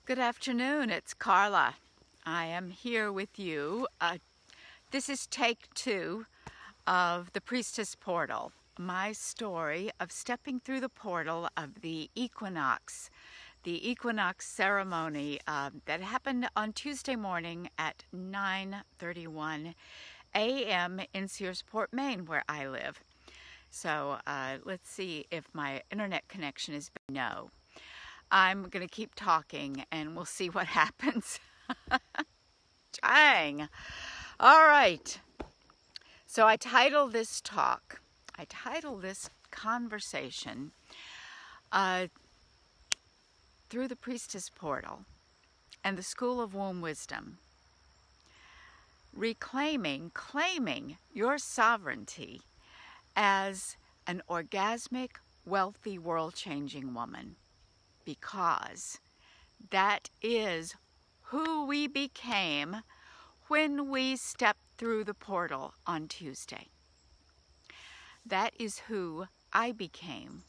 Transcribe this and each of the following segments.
Good afternoon, it's Carla. I am here with you. This is take 2 of the Priestess Portal, my story of stepping through the portal of the Equinox ceremony that happened on Tuesday morning at 9:31 a.m. in Searsport, Maine, where I live. So let's see if my internet connection is no. I'm going to keep talking and we'll see what happens. Dang. All right. So I title this conversation, Through the Priestess Portal and the School of Womb Wisdom. Claiming your sovereignty as an orgasmic, wealthy, world-changing woman. Because that is who we became when we stepped through the portal on Tuesday. That is who I became.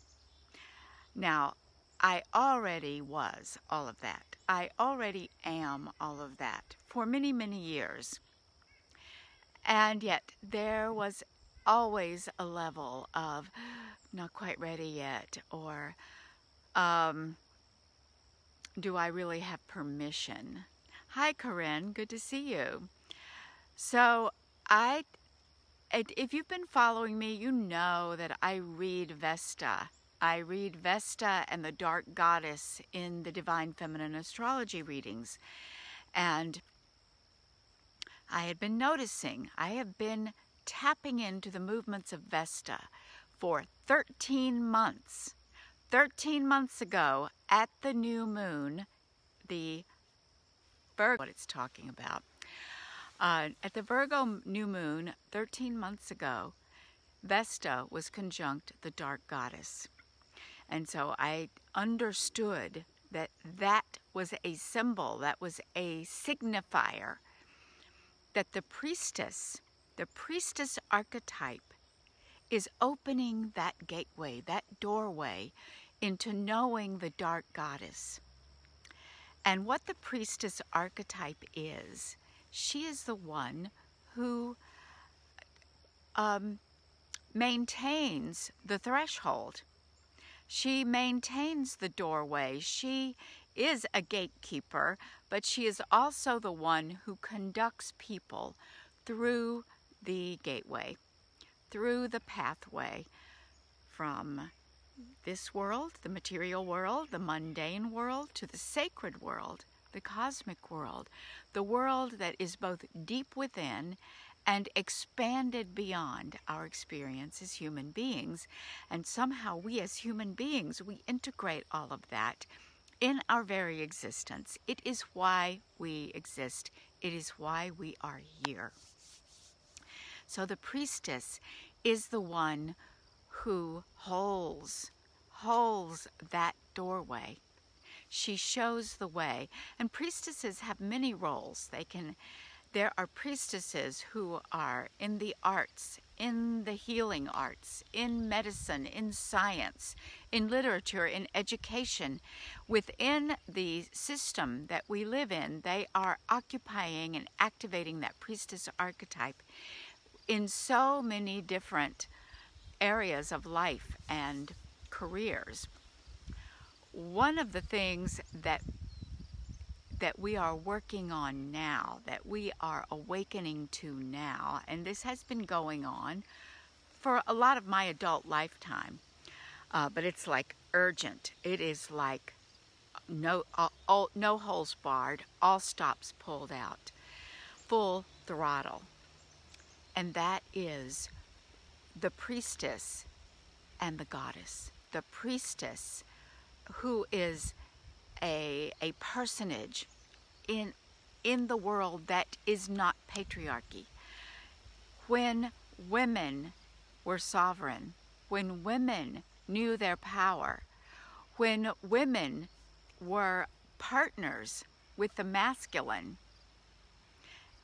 Now, I already was all of that. I already am all of that for many, many years. And yet there was always a level of not quite ready yet, or do I really have permission? Hi, Corinne. Good to see you. So if you've been following me, you know that I read Vesta. I read Vesta and the Dark Goddess in the Divine Feminine Astrology readings. And I had been noticing, I have been tapping into the movements of Vesta for 13 months. 13 months ago, at the new moon, the Virgo, what it's talking about. At the Virgo new moon, 13 months ago, Vesta was conjunct the Dark Goddess. And so I understood that that was a symbol, that was a signifier, that the priestess archetype is opening that gateway, that doorway into knowing the Dark Goddess. And what the priestess archetype is, she is the one who maintains the threshold. She maintains the doorway. She is a gatekeeper, but she is also the one who conducts people through the gateway, through the pathway from this world, the material world, the mundane world, to the sacred world, the cosmic world, the world that is both deep within and expanded beyond our experience as human beings. And somehow we as human beings, we integrate all of that in our very existence. It is why we exist. It is why we are here. So the priestess is the one who holds that doorway. She shows the way. And priestesses have many roles. There are priestesses who are in the arts, in the healing arts, in medicine, in science, in literature, in education. Within the system that we live in, they are occupying and activating that priestess archetype in so many different areas of life and careers. One of the things that we are working on now, that we are awakening to now, and this has been going on for a lot of my adult lifetime, but it's like urgent. It is like no holes barred, all stops pulled out, full throttle. And that is the priestess and the goddess. The priestess, who is a personage in the world that is not patriarchy. When women were sovereign, when women knew their power, when women were partners with the masculine,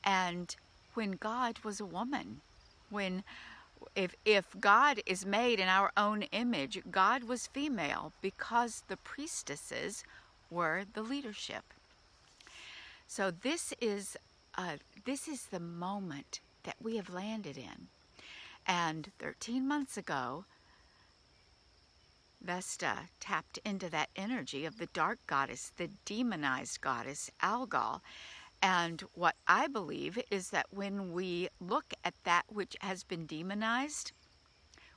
and when God was a woman, if God is made in our own image, God was female because the priestesses were the leadership. So this is the moment that we have landed in. And 13 months ago, Vesta tapped into that energy of the dark goddess, the demonized goddess, Algol. And what I believe is that when we look at that which has been demonized,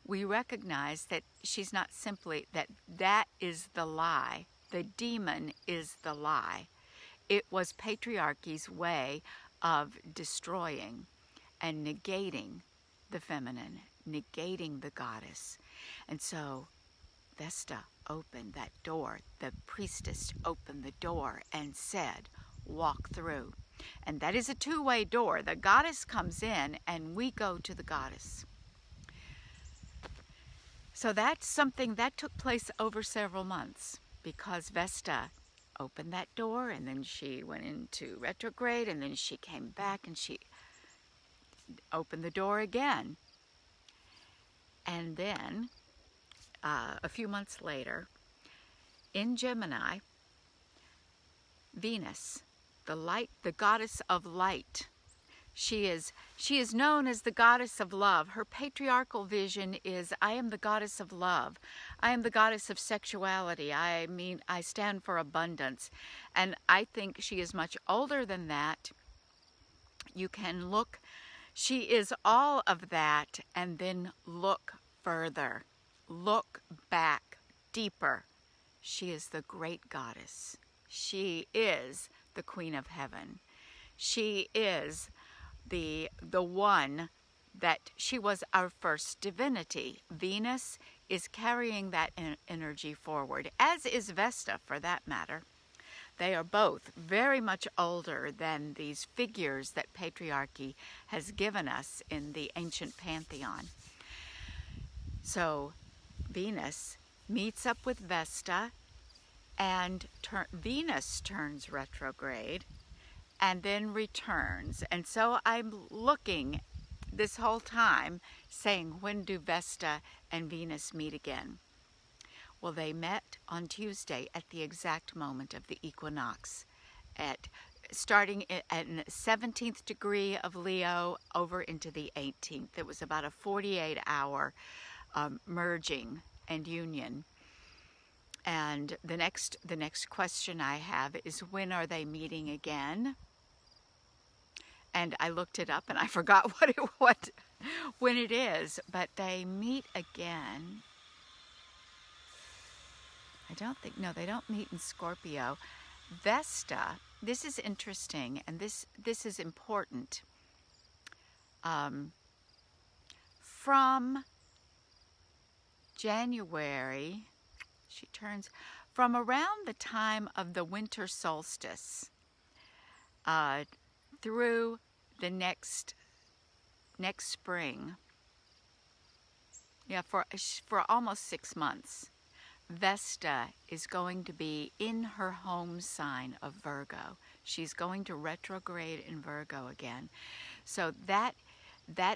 we recognize that she's not simply, that is the lie. The demon is the lie. It was patriarchy's way of destroying and negating the feminine, negating the goddess. And so Vesta opened that door. The priestess opened the door and said, walk through. And that is a two-way door. The goddess comes in and we go to the goddess. So that's something that took place over several months, because Vesta opened that door and then she went into retrograde and then she came back and she opened the door again. And then a few months later, in Gemini, Venus, the goddess of light. She is known as the goddess of love. Her patriarchal vision is, I am the goddess of love. I am the goddess of sexuality. I stand for abundance. And I think she is much older than that. You can look, she is all of that, and then look further. Look back, deeper. She is the great goddess. She is the Queen of Heaven. She is the one that she was our first divinity. Venus is carrying that energy forward, as is Vesta for that matter. They are both very much older than these figures that patriarchy has given us in the ancient pantheon. So Venus meets up with Vesta, and Venus turns retrograde and then returns. And so I'm looking this whole time saying, when do Vesta and Venus meet again? Well, they met on Tuesday at the exact moment of the equinox, starting at the 17th degree of Leo over into the 18th. It was about a 48-hour merging and union. And the next question I have is, when are they meeting again? And I looked it up and I forgot when it is, but they meet again. They don't meet in Scorpio. Vesta, this is interesting, and this is important. From January, she turns, from around the time of the winter solstice through the next spring, for almost 6 months, Vesta is going to be in her home sign of Virgo. She's going to retrograde in Virgo again. So that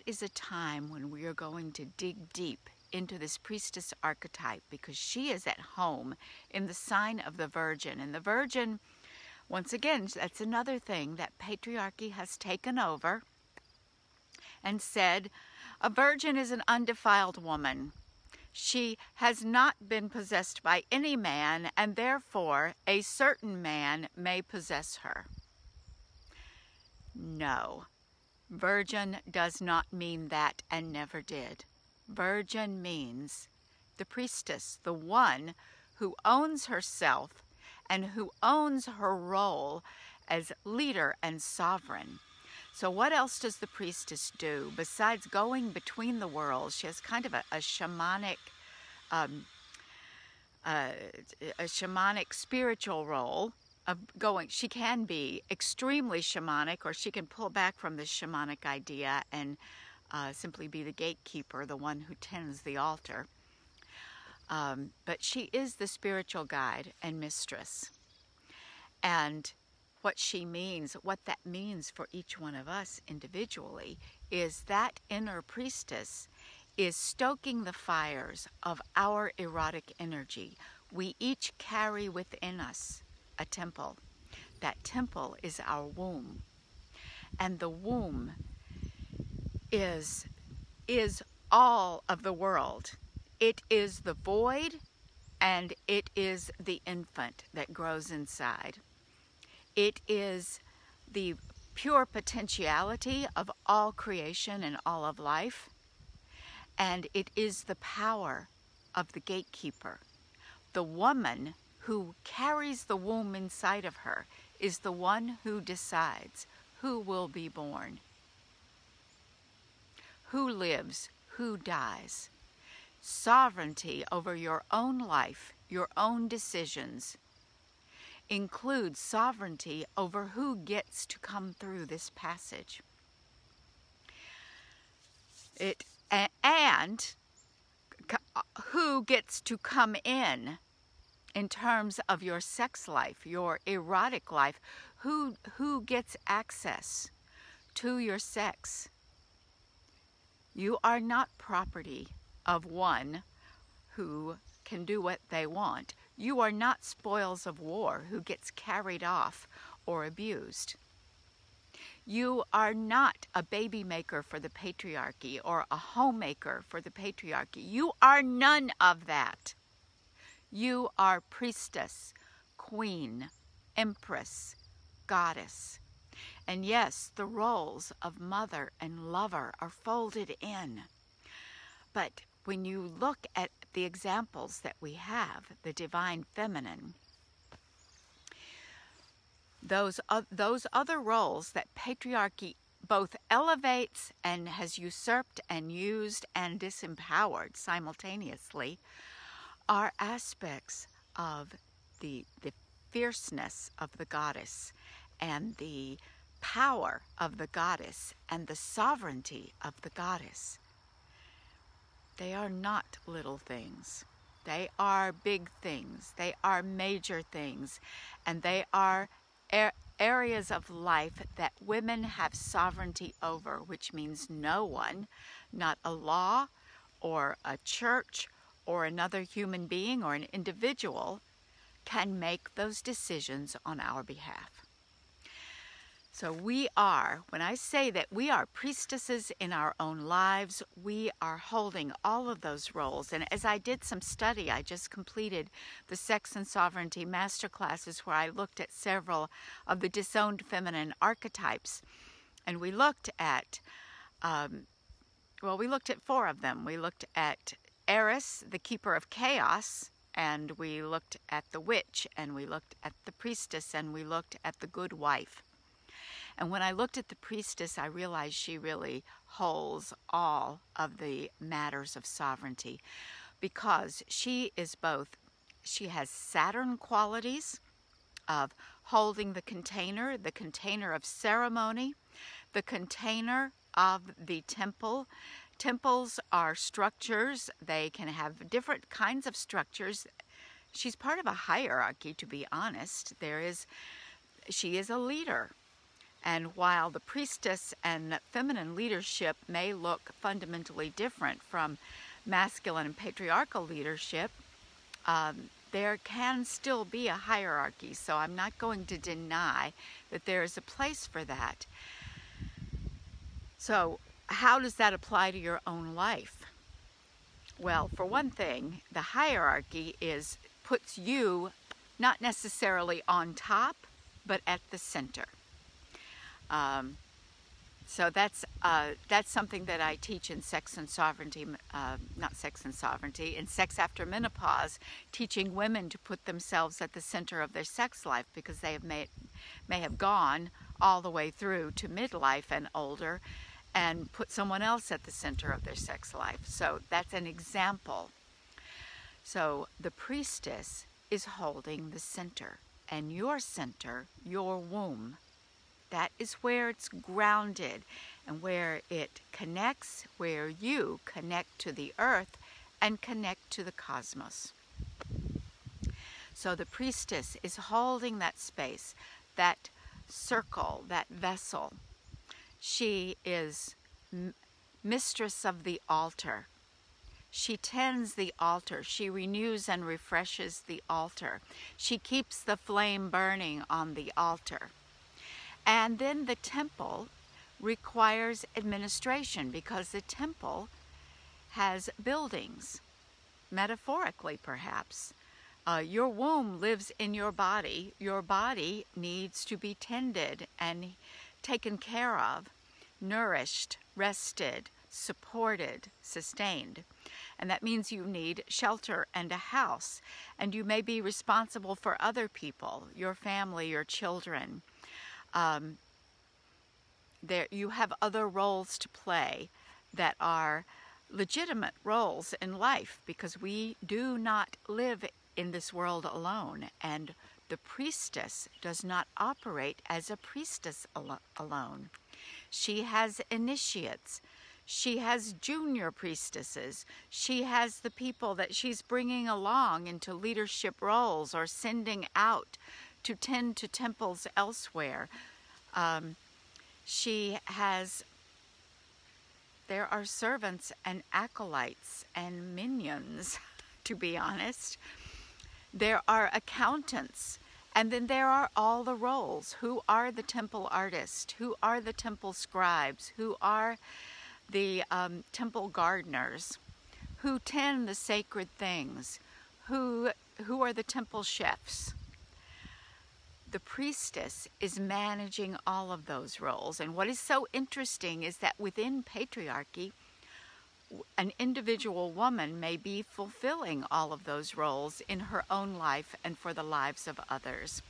is a time when we are going to dig deep into this priestess archetype, because she is at home in the sign of the Virgin. And the Virgin, once again, that's another thing that patriarchy has taken over and said, a virgin is an undefiled woman. She has not been possessed by any man, and therefore a certain man may possess her. No, virgin does not mean that, and never did. Virgin means the priestess, the one who owns herself and who owns her role as leader and sovereign. So what else does the priestess do besides going between the worlds? She has kind of a shamanic spiritual role of going. She can be extremely shamanic, or she can pull back from this shamanic idea and simply be the gatekeeper, the one who tends the altar. But she is the spiritual guide and mistress. And what that means for each one of us individually is that inner priestess is stoking the fires of our erotic energy. We each carry within us a temple. That temple is our womb. And the womb is all of the world. It is the void, and it is the infant that grows inside. It is the pure potentiality of all creation and all of life, and it is the power of the gatekeeper. The woman who carries the womb inside of her is the one who decides who will be born, who lives, who dies. Sovereignty over your own life, your own decisions, includes sovereignty over who gets to come through this passage. And who gets to come in terms of your sex life, your erotic life, who gets access to your sex. You are not property of one who can do what they want. You are not spoils of war who gets carried off or abused. You are not a baby maker for the patriarchy or a homemaker for the patriarchy. You are none of that. You are priestess, queen, empress, goddess. And yes, the roles of mother and lover are folded in. But when you look at the examples that we have, the divine feminine, those other roles that patriarchy both elevates and has usurped and used and disempowered simultaneously are aspects of the fierceness of the goddess and the power of the goddess and the sovereignty of the goddess. They are not little things. They are big things. They are major things. And they are areas of life that women have sovereignty over, which means no one, not a law or a church or another human being or an individual, can make those decisions on our behalf. So we are, when I say that we are priestesses in our own lives, we are holding all of those roles. And as I did some study, I just completed the Sex and Sovereignty masterclasses where I looked at several of the disowned feminine archetypes. And we looked at, we looked at 4 of them. We looked at Eris, the keeper of chaos, and we looked at the witch, and we looked at the priestess, and we looked at the good wife. And when I looked at the priestess, I realized she really holds all of the matters of sovereignty, because she is both, she has Saturn qualities of holding the container of ceremony, the container of the temple. Temples are structures. They can have different kinds of structures. She's part of a hierarchy, to be honest. She is a leader. And while the priestess and feminine leadership may look fundamentally different from masculine and patriarchal leadership, there can still be a hierarchy. So I'm not going to deny that there is a place for that. So how does that apply to your own life? Well, for one thing, the hierarchy puts you not necessarily on top, but at the center. So that's something that I teach in Sex and Sovereignty, not Sex and Sovereignty, in Sex After Menopause, teaching women to put themselves at the center of their sex life, because they may have gone all the way through to midlife and older and put someone else at the center of their sex life. So that's an example. So the priestess is holding the center, and your center, your womb, that is where it's grounded and where it connects, where you connect to the earth and connect to the cosmos. So the priestess is holding that space, that circle, that vessel. She is mistress of the altar. She tends the altar. She renews and refreshes the altar. She keeps the flame burning on the altar. And then the temple requires administration, because the temple has buildings, metaphorically perhaps. Your womb lives in your body. Your body needs to be tended and taken care of, nourished, rested, supported, sustained. And that means you need shelter and a house. And you may be responsible for other people, your family, your children. You have other roles to play that are legitimate roles in life, because we do not live in this world alone, and the priestess does not operate as a priestess alone. She has initiates. She has junior priestesses. She has the people that she's bringing along into leadership roles or sending out to tend to temples elsewhere. There are servants and acolytes and minions, to be honest. There are accountants, and then there are all the roles. Who are the temple artists? Who are the temple scribes? Who are the temple gardeners? Who tend the sacred things? Who are the temple chefs? The priestess is managing all of those roles. And what is so interesting is that within patriarchy, an individual woman may be fulfilling all of those roles in her own life and for the lives of others.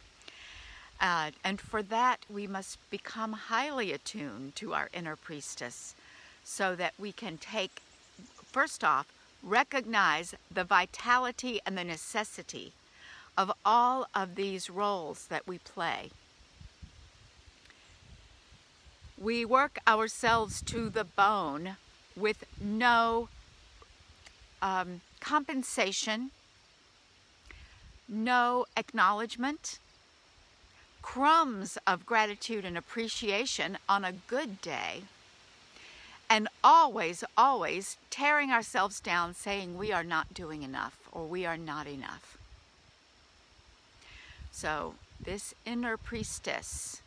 And for that, we must become highly attuned to our inner priestess, so that we can first off, recognize the vitality and the necessity of all of these roles that we play. We work ourselves to the bone with no compensation, no acknowledgement, crumbs of gratitude and appreciation on a good day, and always, always tearing ourselves down, saying we are not doing enough or we are not enough. So this inner priestess,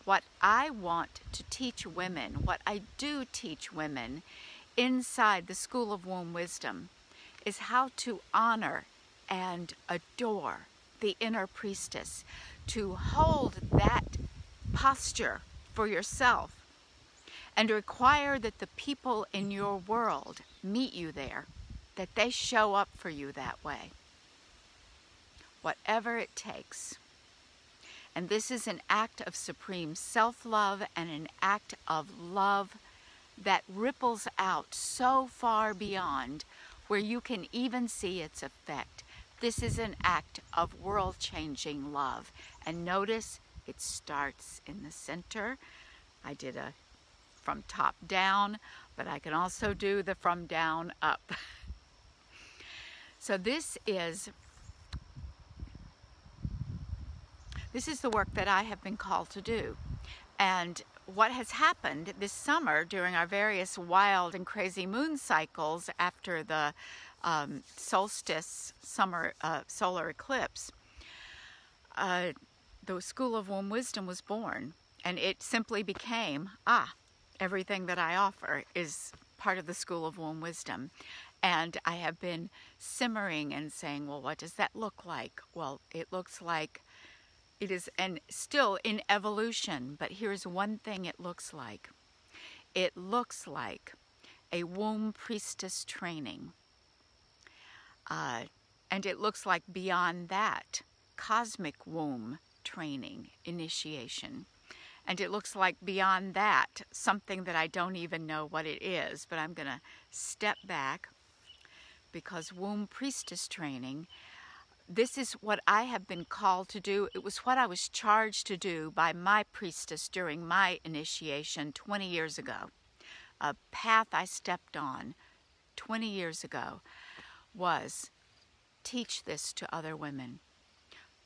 what I want to teach women, what I do teach women inside the School of Womb Wisdom, is how to honor and adore the inner priestess, to hold that posture for yourself, and require that the people in your world meet you there, that they show up for you that way. Whatever it takes. And this is an act of supreme self-love and an act of love that ripples out so far beyond where you can even see its effect. This is an act of world-changing love. And notice it starts in the center. I did a from top down, but I can also do the from down up. So this is the work that I have been called to do. And what has happened this summer during our various wild and crazy moon cycles after the solstice summer solar eclipse, the School of Womb Wisdom was born. And it simply became, everything that I offer is part of the School of Womb Wisdom. And I have been simmering and saying, well, what does that look like? Well, it looks like it is, and still in evolution, but here's one thing it looks like. It looks like a Womb Priestess training. And it looks like beyond that, cosmic womb training, initiation. And it looks like beyond that, something that I don't even know what it is, but I'm going to step back, because Womb Priestess training, this is what I have been called to do. It was what I was charged to do by my priestess during my initiation 20 years ago. A path I stepped on 20 years ago was teach this to other women.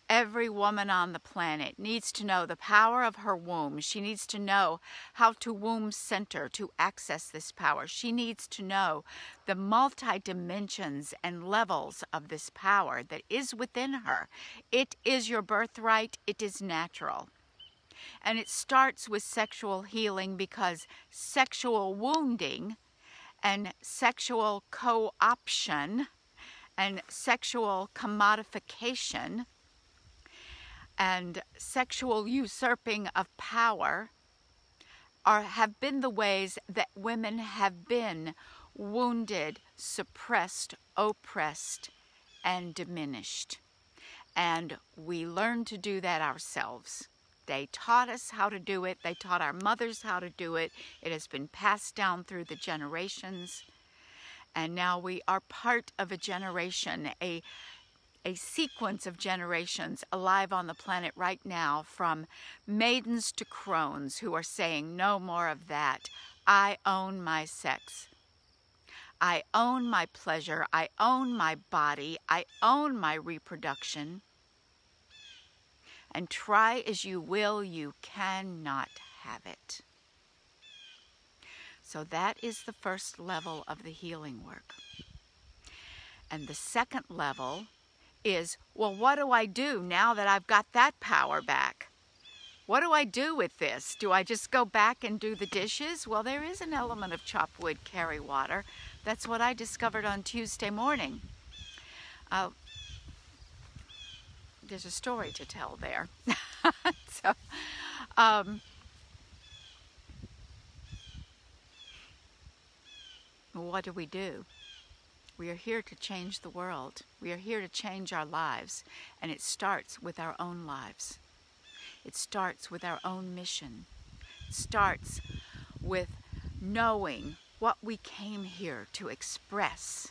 Every woman on the planet needs to know the power of her womb. She needs to know how to womb center to access this power. She needs to know the multi-dimensions and levels of this power that is within her. It is your birthright. It is natural. And it starts with sexual healing, because sexual wounding and sexual co-option and sexual commodification and sexual usurping of power have been the ways that women have been wounded, suppressed, oppressed, and diminished. And we learn to do that ourselves. They taught us how to do it. They taught our mothers how to do it. It has been passed down through the generations. And now we are part of a generation, a sequence of generations alive on the planet right now, from maidens to crones, who are saying, no more of that. I own my sex. I own my pleasure. I own my body. I own my reproduction. And try as you will, you cannot have it. So that is the first level of the healing work. And the second level is, well, what do I do now that I've got that power back? What do I do with this? Do I just go back and do the dishes? Well, there is an element of chop wood, carry water. That's what I discovered on Tuesday morning. There's a story to tell there. So, what do? We are here to change the world. We are here to change our lives. And it starts with our own lives. It starts with our own mission. It starts with knowing what we came here to express,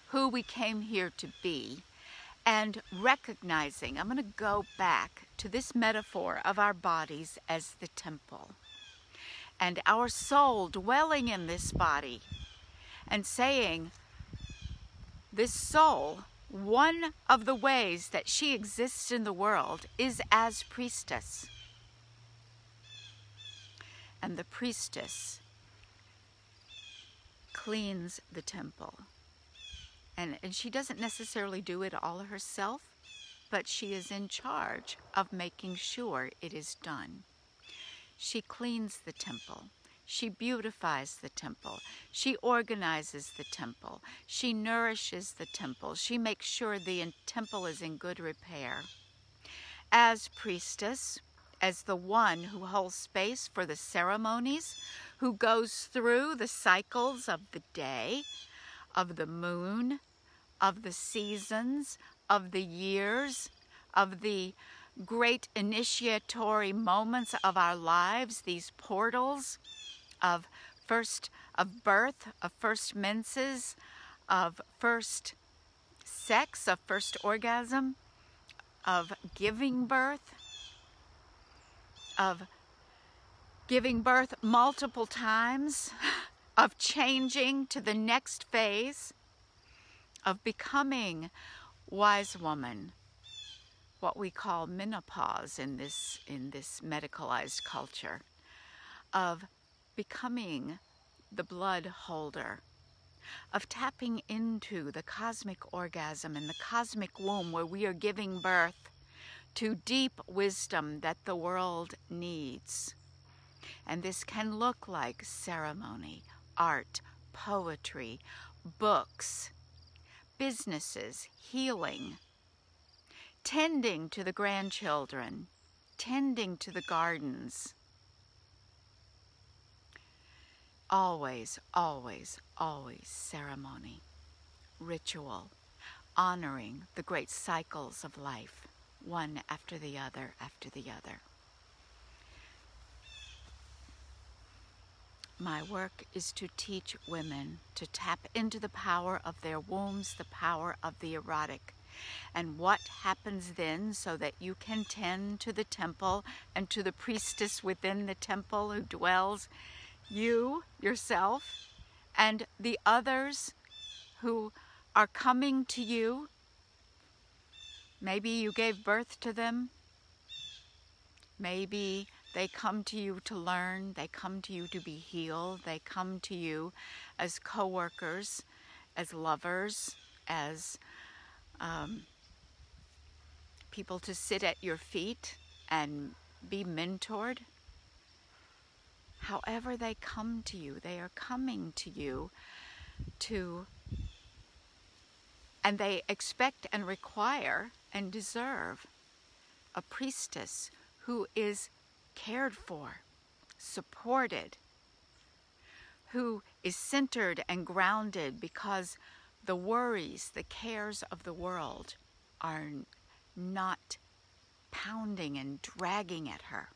who we came here to be, and recognizing, I'm going to go back to this metaphor of our bodies as the temple, and our soul dwelling in this body, and saying, this soul, one of the ways that she exists in the world is as priestess. And the priestess cleans the temple. And she doesn't necessarily do it all herself, but she is in charge of making sure it is done. She cleans the temple. She beautifies the temple. She organizes the temple. She nourishes the temple. She makes sure the temple is in good repair. As priestess, as the one who holds space for the ceremonies, who goes through the cycles of the day, of the moon, of the seasons, of the years, of the great initiatory moments of our lives, these portals of birth, of first menses, of first sex, of first orgasm, of giving birth multiple times, of changing to the next phase, of becoming wise woman, what we call menopause in this medicalized culture, of becoming the blood holder, of tapping into the cosmic orgasm and the cosmic womb, where we are giving birth to deep wisdom that the world needs. And this can look like ceremony, art, poetry, books, businesses, healing, tending to the grandchildren, tending to the gardens. Always, always, always ceremony, ritual, honoring the great cycles of life, one after the other after the other. My work is to teach women to tap into the power of their wombs, the power of the erotic, and what happens then, so that you can tend to the temple and to the priestess within the temple who dwells, you, yourself, and the others who are coming to you Maybe you gave birth to them. Maybe they come to you to learn. They come to you to be healed. They come to you as co-workers, as lovers, as people to sit at your feet and be mentored. However they come to you, they are coming to you and they expect and require and deserve a priestess who is cared for, supported, who is centered and grounded, because the worries, the cares of the world are not pounding and dragging at her.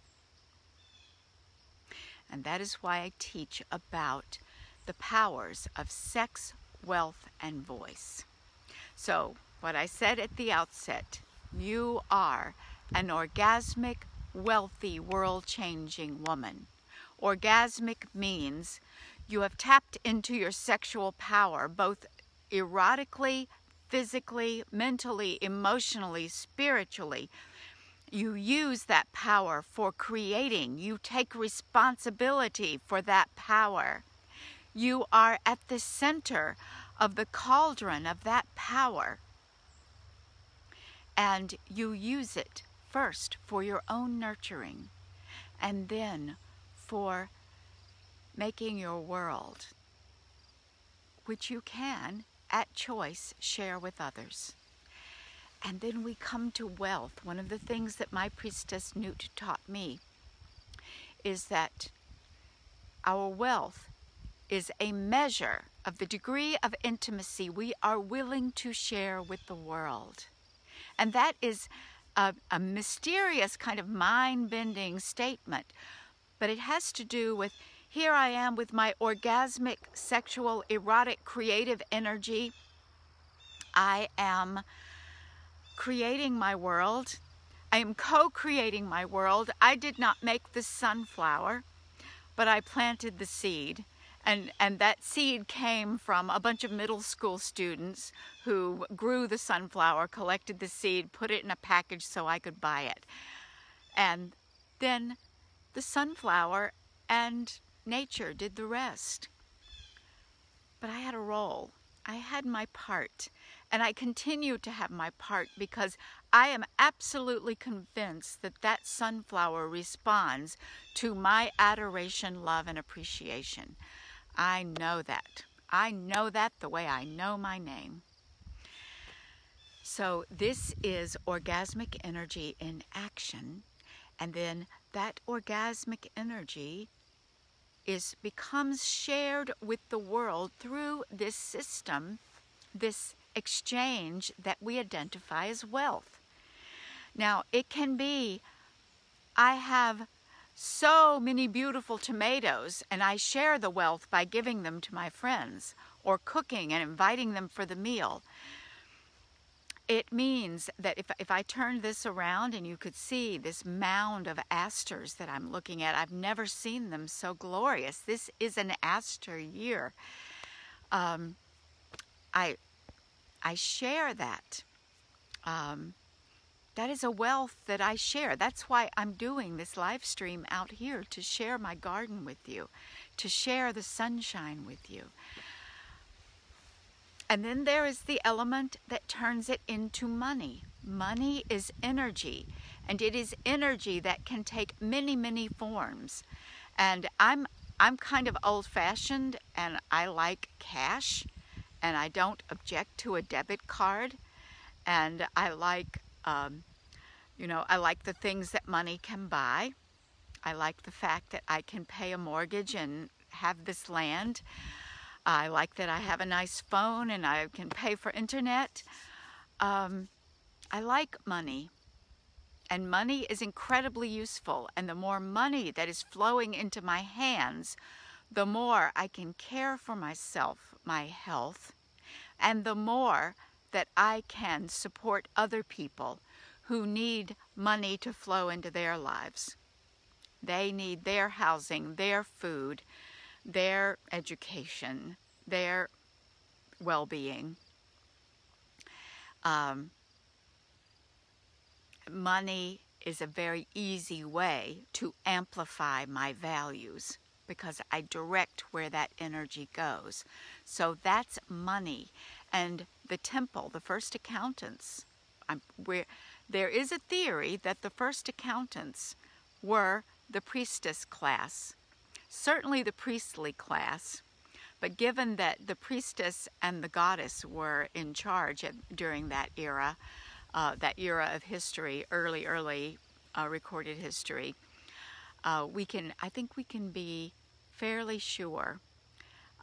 And that is why I teach about the powers of sex, wealth, and voice. So, what I said at the outset, you are an orgasmic, wealthy, world-changing woman. Orgasmic means you have tapped into your sexual power, both erotically, physically, mentally, emotionally, spiritually. You use that power for creating. You take responsibility for that power. You are at the center of the cauldron of that power. And you use it first for your own nurturing, and then for making your world, which you can, at choice, share with others. And then we come to wealth. One of the things that my priestess Newt taught me is that our wealth is a measure of the degree of intimacy we are willing to share with the world. And that is a mysterious kind of mind-bending statement, but it has to do with, here I am with my orgasmic, sexual, erotic, creative energy. I am creating my world. I am co-creating my world. I did not make the sunflower, but I planted the seed. And that seed came from a bunch of middle school students who grew the sunflower, collected the seed, put it in a package so I could buy it. And then the sunflower and nature did the rest. But I had a role. I had my part. And I continue to have my part, because I am absolutely convinced that that sunflower responds to my adoration, love, and appreciation. I know that. I know that the way I know my name. So this is orgasmic energy in action. And then that orgasmic energy becomes shared with the world through this system, this exchange that we identify as wealth. Now, it can be, I have so many beautiful tomatoes and I share the wealth by giving them to my friends, or cooking and inviting them for the meal. It means that if I turn this around and you could see this mound of asters that I'm looking at, I've never seen them so glorious. This is an aster year. I share that. That is a wealth that I share. That's why I'm doing this live stream out here, to share my garden with you, to share the sunshine with you. And then there is the element that turns it into money. Money is energy, and it is energy that can take many, many forms. And I'm kind of old-fashioned, and I like cash, and I don't object to a debit card, and I like I like the things that money can buy. I like the fact that I can pay a mortgage and have this land. I like that I have a nice phone and I can pay for internet. I like money. And money is incredibly useful. And the more money that is flowing into my hands, the more I can care for myself, my health, and the more that I can support other people who need money to flow into their lives. They need their housing, their food, their education, their well-being. money is a very easy way to amplify my values because I direct where that energy goes. So that's money. And the temple, the first accountants, there is a theory that the first accountants were the priestess class, certainly the priestly class, but given that the priestess and the goddess were in charge during that era of history, early recorded history, I think we can be fairly sure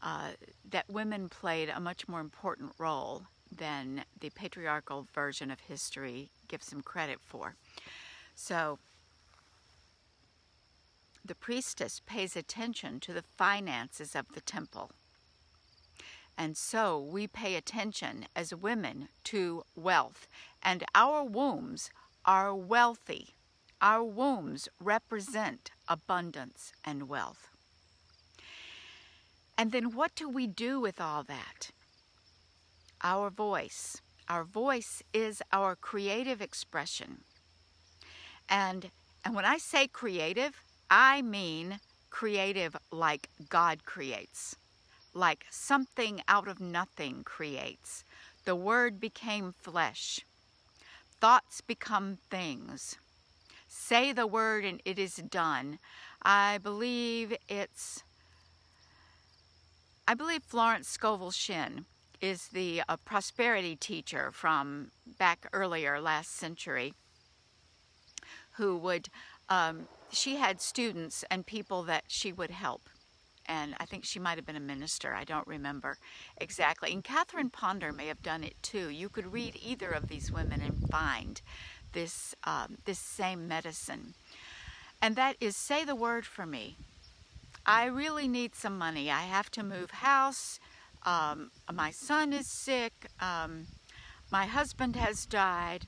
that women played a much more important role than the patriarchal version of history gives them credit for. So the priestess pays attention to the finances of the temple. And so we pay attention as women to wealth. And our wombs are wealthy. Our wombs represent abundance and wealth. And then what do we do with all that? Our voice. Our voice is our creative expression. And when I say creative, I mean creative like God creates, like something out of nothing creates. The Word became flesh. Thoughts become things. Say the word and it is done. I believe Florence Scovel Shinn is the prosperity teacher from back earlier last century who would, she had students and people that she would help. And I think she might have been a minister. I don't remember exactly. And Catherine Ponder may have done it too. You could read either of these women and find this same medicine. And that is, say the word for me. I really need some money. I have to move house. My son is sick. My husband has died.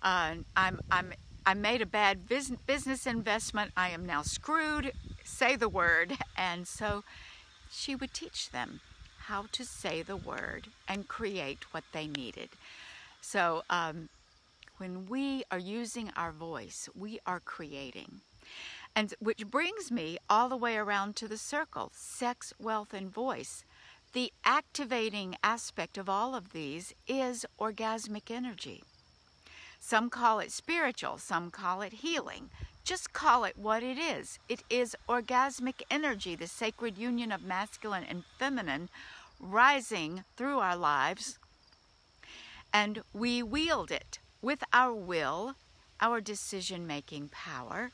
I made a bad business investment. I am now screwed. Say the word. And so she would teach them how to say the word and create what they needed. So when we are using our voice, we are creating. And which brings me all the way around to the circle, sex, wealth, and voice. The activating aspect of all of these is orgasmic energy. Some call it spiritual, some call it healing. Just call it what it is. It is orgasmic energy, the sacred union of masculine and feminine rising through our lives. And we wield it with our will, our decision-making power.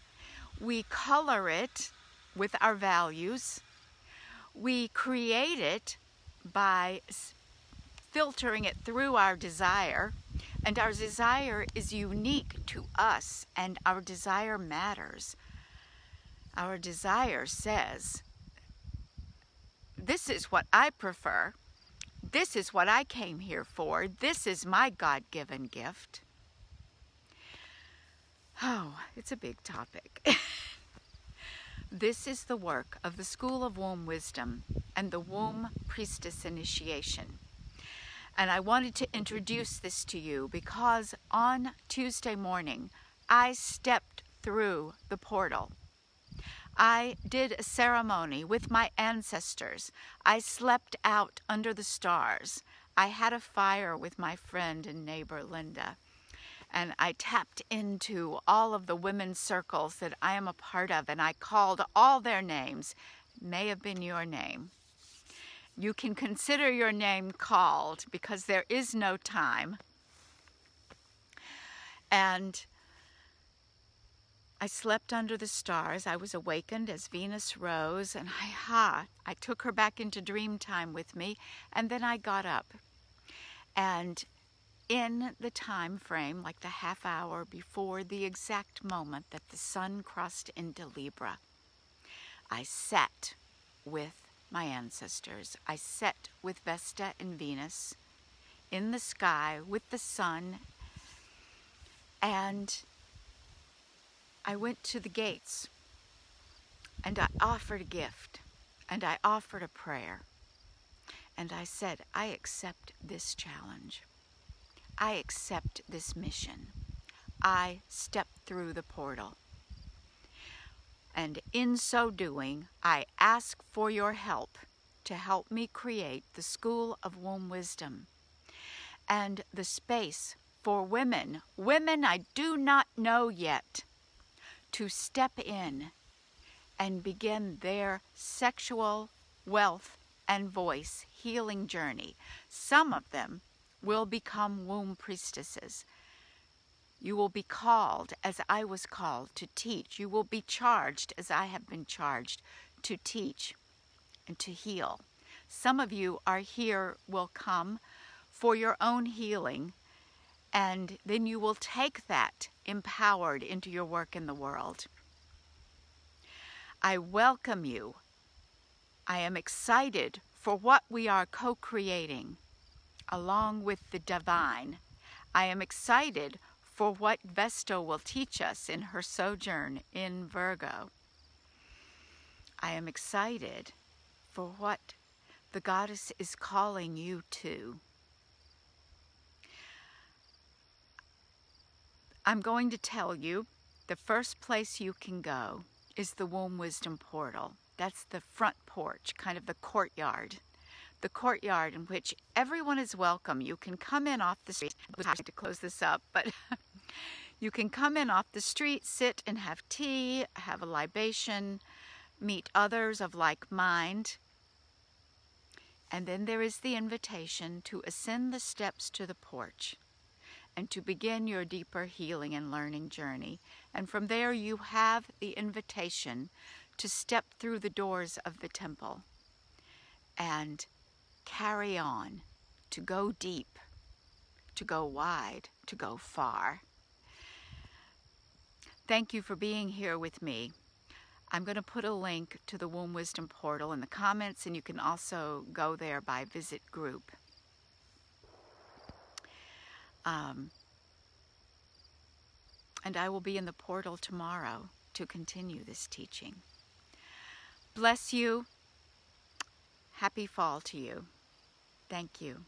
We color it with our values. We create it by filtering it through our desire. And our desire is unique to us, and our desire matters. Our desire says, this is what I prefer. This is what I came here for. This is my God-given gift. Oh, it's a big topic. This is the work of the School of Womb Wisdom and the Womb Priestess initiation. And I wanted to introduce this to you because on Tuesday morning, I stepped through the portal. I did a ceremony with my ancestors. I slept out under the stars. I had a fire with my friend and neighbor, Linda. And I tapped into all of the women's circles that I am a part of, and I called all their names. May have been your name. You can consider your name called because there is no time. And I slept under the stars. I was awakened as Venus rose, and I took her back into dream time with me, and then I got up. And in the time frame, like the half hour before the exact moment that the sun crossed into Libra, I sat with my ancestors. I sat with Vesta and Venus in the sky with the sun, and I went to the gates, and I offered a gift, and I offered a prayer, and I said, I accept this challenge. I accept this mission. I step through the portal. And in so doing, I ask for your help to help me create the School of Womb Wisdom and the space for women I do not know yet, to step in and begin their sexual wealth and voice healing journey. Some of them will become womb priestesses. You will be called as I was called to teach. You will be charged as I have been charged to teach and to heal. Some of you are here, will come for your own healing, and then you will take that empowered into your work in the world. I welcome you. I am excited for what we are co-creating along with the divine. I am excited for what Vesta will teach us in her sojourn in Virgo. I am excited for what the goddess is calling you to. I'm going to tell you, the first place you can go is the Womb Wisdom Portal. That's the front porch, kind of the courtyard. The courtyard in which everyone is welcome. You can come in off the street. I have to close this up, but you can come in off the street, sit and have tea, have a libation, meet others of like mind. And then there is the invitation to ascend the steps to the porch and to begin your deeper healing and learning journey. And from there you have the invitation to step through the doors of the temple and carry on, to go deep, to go wide, to go far. Thank you for being here with me. I'm going to put a link to the Womb Wisdom Portal in the comments, and you can also go there by visit group. And I will be in the portal tomorrow to continue this teaching. Bless you. Happy fall to you. Thank you.